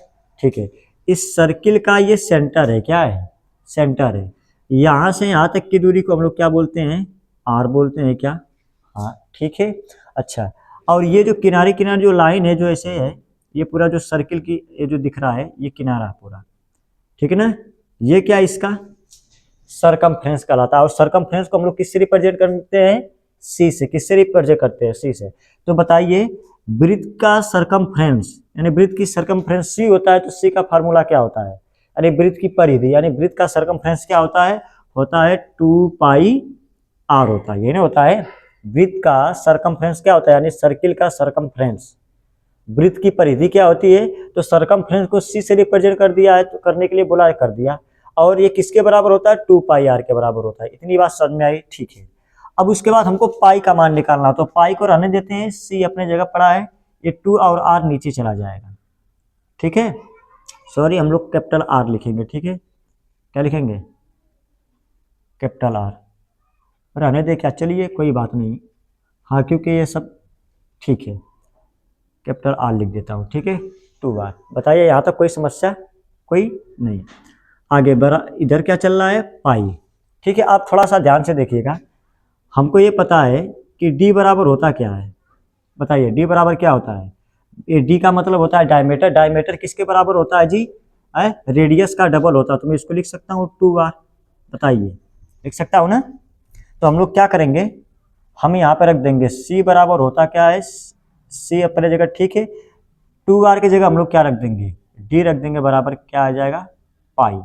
ठीक है। इस सर्किल का ये सेंटर है, क्या है, सेंटर है। यहाँ से यहाँ तक की दूरी को हम लोग क्या बोलते हैं, आर बोलते हैं, क्या, हाँ ठीक है। अच्छा, और ये जो किनारे किनारे जो लाइन है जो ऐसे है, ये पूरा जो सर्किल की ये जो दिख रहा है, ये किनारा पूरा, ठीक है ना। ये क्या इसका सरकमफ्रेंस कहलाता है। और सरकमफ्रेंस को हम लोग किससे रिप्रेजेंट करते हैं, सी से। किससे रिप्रेजेंट करते हैं, सी से। तो बताइए वृत्त का सरकमफ्रेंस यानी वृत्त की सरकमफ्रेंस सी होता है, तो सी का फार्मूला क्या होता है, यानी वृत्त की परिधि यानी वृत्त का सरकमफ्रेंस क्या होता है 2 पाई आर होता है, ये नहीं होता है। वृत्त का सरकमफ्रेंस क्या होता है, यानी सर्किल का सरकमफ्रेंस, वृत्त की परिधि क्या होती है, तो सरकमफ्रेंस को सी से रिप्रेजेंट कर दिया है, तो करने के लिए बोला है, कर दिया। और ये किसके बराबर होता है, 2 पाई आर के बराबर होता है। इतनी बात समझ में आई, ठीक है। अब उसके बाद हमको पाई का मान निकालना, तो पाई को रहने देते हैं, सी अपने जगह पड़ा है, ये 2 और आर नीचे चला जाएगा, ठीक है। सॉरी हम लोग कैपिटल आर लिखेंगे, ठीक है। क्या लिखेंगे, कैपिटल आर, रहने दे क्या, चलिए कोई बात नहीं, हाँ क्योंकि ये सब ठीक है, कैपिटल आर लिख देता हूँ, ठीक है, 2 बार। बताइए यहाँ तक कोई समस्या, कोई नहीं। आगे बड़ा इधर क्या चल रहा है, पाई, ठीक है। आप थोड़ा सा ध्यान से देखिएगा, हमको ये पता है कि डी बराबर होता क्या है, बताइए डी बराबर क्या होता है, ये डी का मतलब होता है डायमीटर। डायमीटर किसके बराबर होता है जी, रेडियस का डबल होता है। तो मैं इसको लिख सकता हूँ 2 बार, बताइए लिख सकता हूँ ना। तो हम लोग क्या करेंगे, हम यहाँ पे रख देंगे सी बराबर होता क्या है, सी अपने जगह, ठीक है। 2 बार की जगह हम लोग क्या रख देंगे, डी रख देंगे, बराबर क्या आ जाएगा, पाई,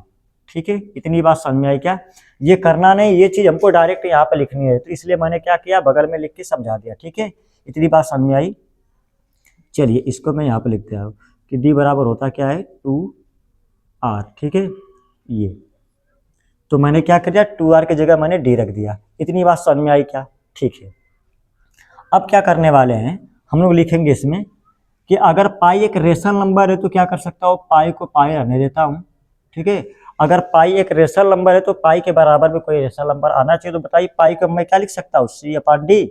ठीक है। इतनी बात समझ में आई क्या, ये करना नहीं, ये चीज हमको डायरेक्ट यहाँ पे लिखनी है, तो इसलिए मैंने क्या किया, बगल में लिख के समझा दिया, ठीक है। इतनी बात समझ में आई। चलिए इसको मैं यहाँ पे लिखते हूँ कि डी बराबर होता क्या है, 2 आर, ठीक है। ये तो मैंने क्या कर दिया, 2 आर की जगह मैंने डी रख दिया। इतनी बात समझ में आई क्या, ठीक है। अब क्या करने वाले हैं, हम लोग लिखेंगे इसमें कि अगर पाई एक रेशनल नंबर है तो क्या कर सकता हूँ, पाई को पाई रहने देता हूँ, ठीक है। अगर पाई एक रेशनल नंबर है तो पाई के बराबर में कोई रेशनल नंबर आना चाहिए। तो बताइए पाई को मैं क्या लिख सकता हूँ, C/D?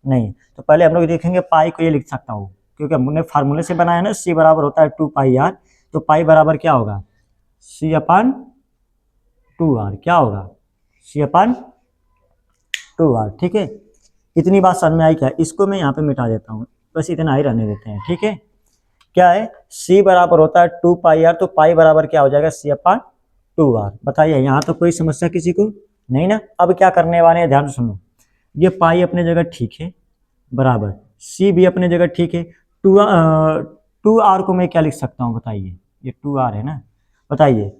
नहीं, तो पहले हम लोग देखेंगे पाई को ये लिख सकता हूँ, क्योंकि हमने फार्मूले से बनाया ना, C बराबर होता है 2πr, तो पाई बराबर क्या होगा, C/2r। क्या होगा, C/2r, ठीक है। इतनी बात समझ में आई क्या? इसको मैं यहाँ पे मिटा देता हूँ, बस इतना ही रहने देते हैं, ठीक है। क्या है, C बराबर होता है 2πr, तो पाई बराबर क्या हो जाएगा, C/2r। बताइए यहाँ तो कोई समस्या किसी को नहीं ना। अब क्या करने वाले हैं, ध्यान से सुनो। ये पाई अपने जगह ठीक है, बराबर C भी अपने जगह ठीक है। 2r को मैं क्या लिख सकता हूँ, बताइए, ये 2r है ना, बताइए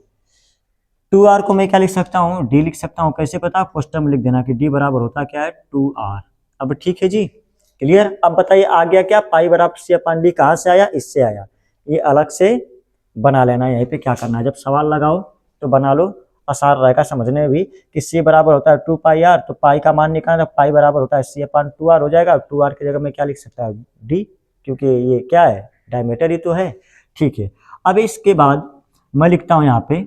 2r को मैं क्या लिख सकता हूँ, D लिख सकता हूँ। कैसे पता, क्वेश्चन में लिख देना कि D बराबर होता क्या है, 2r। अब ठीक है जी, क्लियर। अब बताइए आ गया क्या, पाई बराबर C/D कहाँ से आया, इससे आया। ये अलग से बना लेना, यहीं पे क्या करना है, जब सवाल लगाओ तो बना लो, आसान रहेगा समझने में भी। कि C बराबर होता है 2πr, तो पाई का मान निकालना, पाई बराबर होता है C/2r हो जाएगा। 2r की जगह में क्या लिख सकता है, D, क्योंकि ये क्या है, डायमीटर ही तो है, ठीक है। अब इसके बाद मैं लिखता हूँ यहाँ पे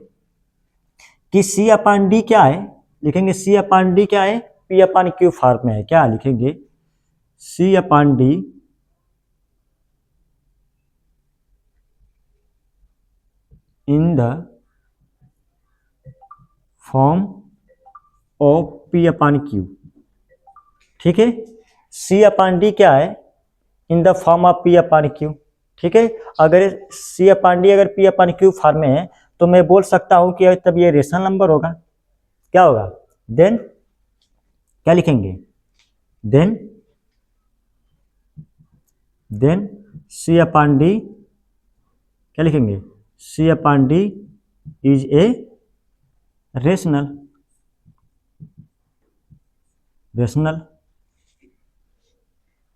कि C/D क्या है, लिखेंगे C/D क्या है, P/Q फॉर्म में है। क्या लिखेंगे, C/D in the form of P/Q, ठीक है। C/D क्या है, इन द फॉर्म ऑफ P/Q, ठीक है। अगर C/D अगर P/Q फॉर्म में है तो मैं बोल सकता हूं कि तब ये रेशनल नंबर होगा। क्या होगा, देन क्या लिखेंगे, देन C/D क्या लिखेंगे, C/D इज ए रेशनल,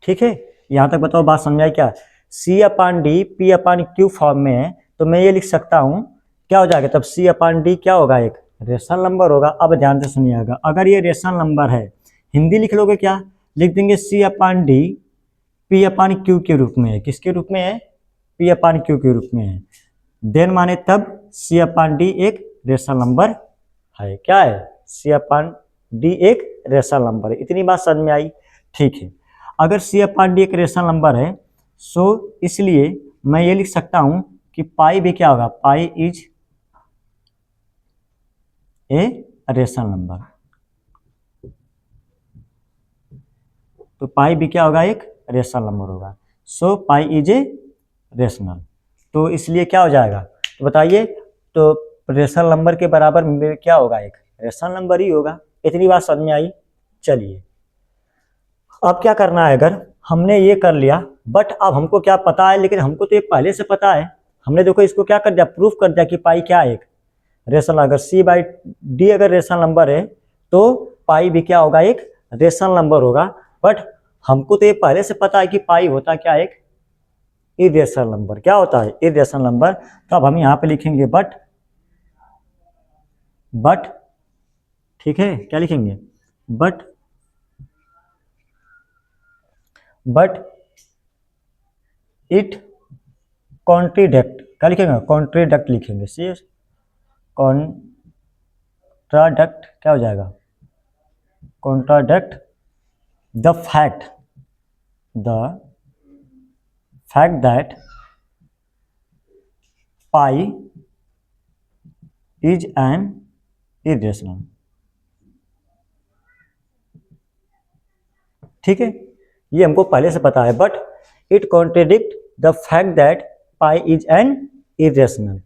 ठीक है। यहां तक बताओ, बात समझाई क्या। C/D P/Q फॉर्म में है तो मैं ये लिख सकता हूं, क्या हो जाएगा तब, C/D क्या होगा, एक रेशनल नंबर होगा। अब ध्यान से सुनिएगा, अगर ये रेशनल नंबर है, हिंदी लिख लोगे क्या, लिख देंगे C/D P/Q के रूप में है। किसके रूप में है, P/Q के रूप में है। देन माने तब C/D एक रेशनल नंबर है। क्या है, C/D एक रेशनल नंबर है। इतनी बात समझ में आई, ठीक है। अगर C/D एक रेशनल नंबर है, सो इसलिए मैं ये लिख सकता हूं कि पाई भी क्या होगा, पाई इज ए रेशनल नंबर। तो पाई भी क्या होगा, एक रेशनल नंबर होगा। सो पाई इज ए रेशनल, तो इसलिए क्या हो जाएगा, तो बताइए, तो रेशनल नंबर के बराबर में क्या होगा, एक रेशनल नंबर ही होगा। इतनी बात समझ में आई। चलिए अब क्या करना है, अगर हमने ये कर लिया, बट अब हमको क्या पता है, लेकिन हमको तो ये पहले से पता है। हमने देखो इसको क्या कर दिया, प्रूफ कर दिया कि पाई क्या है, एक रेशनल। अगर C/D अगर रेशनल नंबर है तो पाई भी क्या होगा, एक रेशनल नंबर होगा। बट हमको तो ये पहले से पता है कि पाई होता क्या, एक इरेशनल नंबर। क्या होता है, इरेशनल नंबर। तो अब हम यहाँ पे लिखेंगे बट, ठीक है, क्या लिखेंगे, बट इट कॉन्ट्रीडक्ट, क्या लिखेंगे, कॉन्ट्रीडक्ट लिखेंगे, सी कॉन्ट्राडक्ट, क्या हो जाएगा, contradict the fact that pi is an irrational, ठीक है। ये हमको पहले से पता है, but it contradict the fact that pi is an irrational.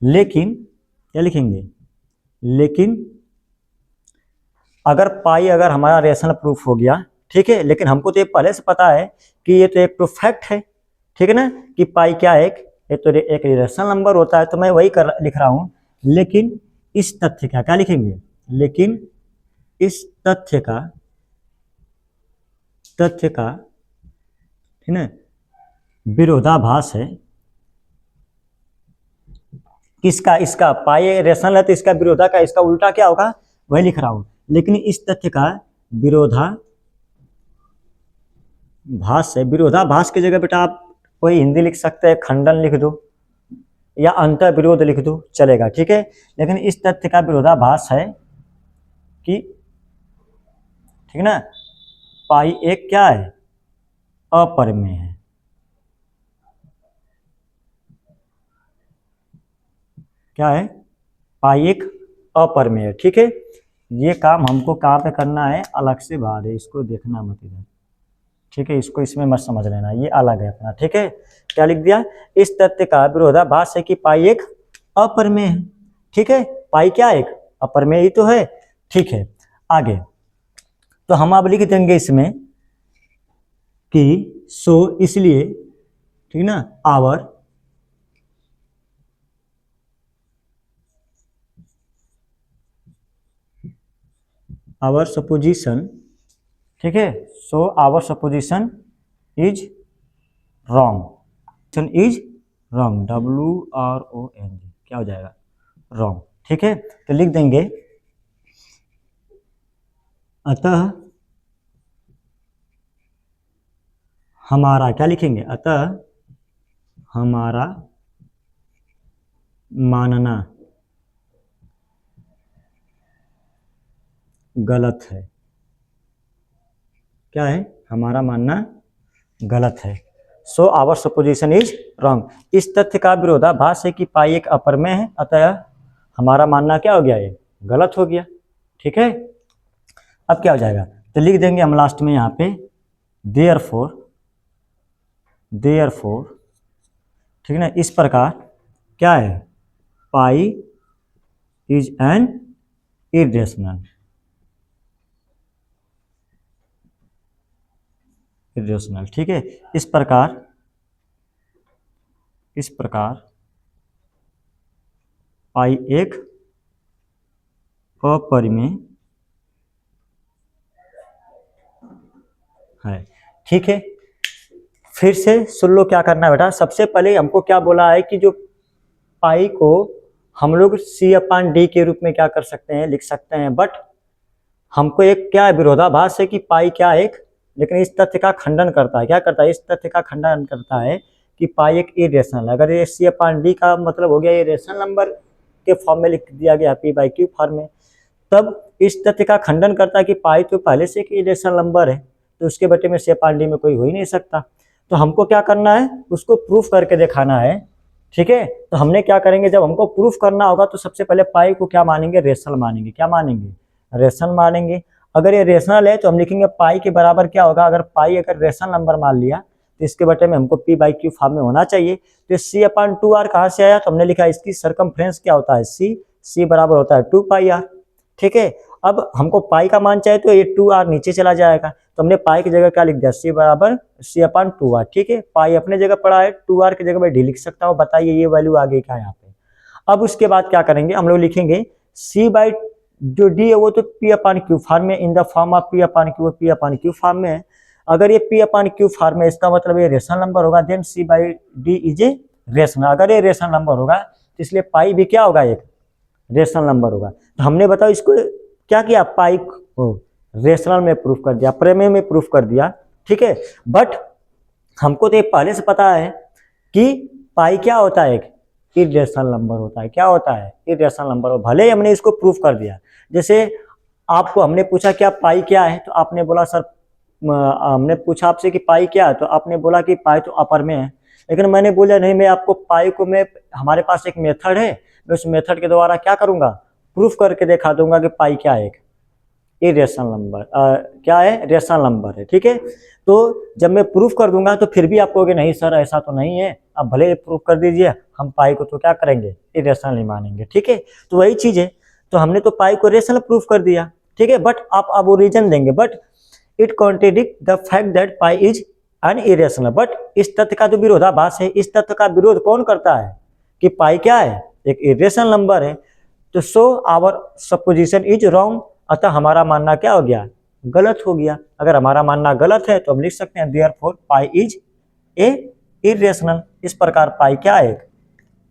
लेकिन क्या लिखेंगे, लेकिन अगर पाई अगर हमारा रेशनल प्रूफ हो गया, ठीक है, लेकिन हमको तो ये पहले से पता है कि ये तो एक तो फैक्ट है, ठीक है ना, कि पाई क्या है, एक तो एक रेशनल नंबर होता है। तो मैं वही लिख रहा हूं, लेकिन इस तथ्य का, क्या लिखेंगे, लेकिन इस तथ्य का ठीक है ना, विरोधाभास है। किसका, इसका, पाई रेशनल है तो इसका विरोधा का, इसका उल्टा क्या होगा, वही लिख रहा हूं। लेकिन इस तथ्य का भास है, विरोधाभास की जगह बेटा आप कोई हिंदी लिख सकते हैं, खंडन लिख दो या अंतर विरोध लिख दो, चलेगा, ठीक है। लेकिन इस तथ्य का विरोधाभास है कि, ठीक ना, पाई एक क्या है, अपरिमेय है। क्या है, पाई एक अपरिमेय है, ठीक है। ये काम हमको कहाँ पे करना है, अलग से बाहर है, इसको देखना मत इधर, ठीक है, इसको इसमें मत समझ लेना, ये अलग है अपना, ठीक है। क्या लिख दिया, इस तथ्य का विरोधाभास है कि पाई एक अपरिमेय है, ठीक है। पाई क्या एक अपरिमेय ही तो है, ठीक है। आगे तो हम अब लिख देंगे इसमें कि सो इसलिए, ठीक ना, आवर सपोजिशन, ठीक है, so our supposition is wrong, is wrong, WRONG, क्या हो जाएगा, रॉन्ग, ठीक है। तो लिख देंगे अतः हमारा, क्या लिखेंगे, अतः हमारा मानना गलत है। क्या है, हमारा मानना गलत है। So our supposition is wrong, इस तथ्य का विरोधाभास है कि पाई एक अपरिमेय है, अतः हमारा मानना क्या हो गया, ये गलत हो गया, ठीक है। अब क्या हो जाएगा, तो लिख देंगे हम लास्ट में यहाँ पे देयरफॉर, ठीक ना, इस प्रकार क्या है, पाई इज एन इरेशनल, ठीक है। इस प्रकार पाई एक अपरिमेय है, ठीक है। फिर से सुन लो क्या करना है बेटा, सबसे पहले हमको क्या बोला है कि जो पाई को हम लोग C/D के रूप में क्या कर सकते हैं, लिख सकते हैं, बट हमको एक क्या विरोधाभास है कि पाई क्या एक, लेकिन इस तथ्य का खंडन करता है, क्या करता है, इस तथ्य का खंडन करता है कि पाई एक इरेशनल। अगर ये C/D का मतलब हो गया ये रेशनल नंबर के फॉर्म में लिख दिया गया P/Q फॉर्म में, तब इस तथ्य का खंडन करता है कि पाई तो पहले से एक इरेशनल नंबर है, तो उसके बटे में C/D में कोई हो ही नहीं सकता। तो हमको क्या करना है, उसको प्रूफ करके दिखाना है, ठीक है। तो हमने क्या करेंगे, जब हमको प्रूफ करना होगा तो सबसे पहले पाई को क्या मानेंगे, रेशनल मानेंगे, क्या मानेंगे, रेशनल मानेंगे। अगर ये रेशनल है तो हम लिखेंगे पाई के बराबर क्या होगा, अगर पाई अगर रेशनल नंबर मान लिया तो इसके बटे में हमको P/Q फॉर्म में होना चाहिए। तो C/2R कहाँ से आया, तो हमने लिखा इसकी सरकमफ्रेंस क्या होता है, C बराबर होता है 2πr, ठीक है। अब हमको पाई का मान चाहिए तो ये 2r नीचे चला जाएगा, तो हमने पाई की जगह क्या लिख दिया, C बराबर C/2r, ठीक है। पाई अपने जगह पड़ा है, 2r की जगह मैं D लिख सकता हूँ, बताइए ये वैल्यू आ गई क्या यहाँ पे। अब उसके बाद क्या करेंगे, हम लोग लिखेंगे C/ जो D है वो तो P/Q फॉर्म में, in the form of P/Q, P/Q form में। अगर ये P/Q फॉर्म में, इसका मतलब ये रेशनल नंबर होगा, then C/D is a rational. अगर ये रेशनल नंबर होगा तो इसलिए पाई भी क्या होगा, एक रेशनल नंबर होगा। तो हमने बताओ इसको क्या किया, पाई को रेशनल में प्रूफ कर दिया, प्रमेय में प्रूफ कर दिया, ठीक है। बट हमको तो ये पहले से पता है कि पाई क्या होता है, एक इरेशनल नंबर होता है, क्या होता है, इरेशनल नंबर हो, भले ही हमने इसको प्रूफ कर दिया। जैसे आपको हमने पूछा क्या पाई क्या है, तो आपने बोला सर, हमने पूछा आपसे कि पाई क्या है, तो आपने बोला कि पाई तो अपर में है, लेकिन मैंने बोला नहीं, मैं आपको पाई को, मैं हमारे पास एक मेथड है, मैं उस मेथड के द्वारा क्या करूंगा, प्रूफ करके दिखा दूंगा कि पाई क्या है, एक इरेशनल नंबर, क्या है, रेशनल नंबर है, ठीक है। तो जब मैं प्रूफ कर दूंगा तो फिर भी आप कहोगे नहीं सर ऐसा तो नहीं है, आप भले प्रूफ कर दीजिए, हम पाई को तो क्या करेंगे, इरेशनल ही मानेंगे, ठीक है। तो वही चीज है, तो हमने तो पाई को रेशनल प्रूफ कर दिया, ठीक है, बट आप अब रीजन देंगे, but it contradict the fact that pi is an irrational, but इस तथ्य का तो विरोधाभास है, इस तथ्य का विरोध कौन करता है कि पाई क्या है, एक इरेशनल नंबर है। तो so our supposition is wrong, अतः हमारा मानना क्या हो गया, गलत हो गया। अगर हमारा मानना गलत है तो हम लिख सकते हैं therefore pi is A irrational, इस प्रकार पाई क्या है,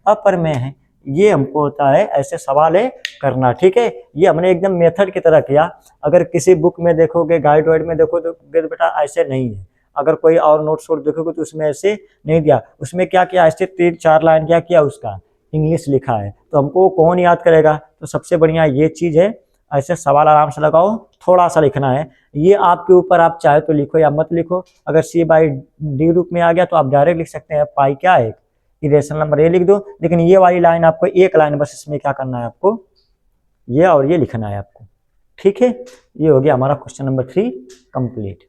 अपरिमेय है। ये हमको होता है ऐसे सवाल है करना, ठीक है। ये हमने एकदम मेथड की तरह किया, अगर किसी बुक में देखोगे, गाइड वाइड में देखो तो बेटा ऐसे नहीं है, अगर कोई और नोट्स वोट देखोगे तो उसमें ऐसे नहीं दिया, उसमें क्या किया, ऐसे 3-4 लाइन क्या किया उसका इंग्लिश लिखा है, तो हमको कौन याद करेगा। तो सबसे बढ़िया ये चीज़ है, ऐसे सवाल आराम से लगाओ, थोड़ा सा लिखना है, ये आपके ऊपर, आप चाहे तो लिखो या मत लिखो। अगर C/D रूप में आ गया तो आप डायरेक्ट लिख सकते हैं, पाई क्या है, इरेशनल नंबर, ये लिख दो। लेकिन ये वाली लाइन आपको, एक लाइन बस इसमें क्या करना है आपको, ये और ये लिखना है आपको। ठीक है, ये हो गया हमारा क्वेश्चन नंबर 3 कंप्लीट।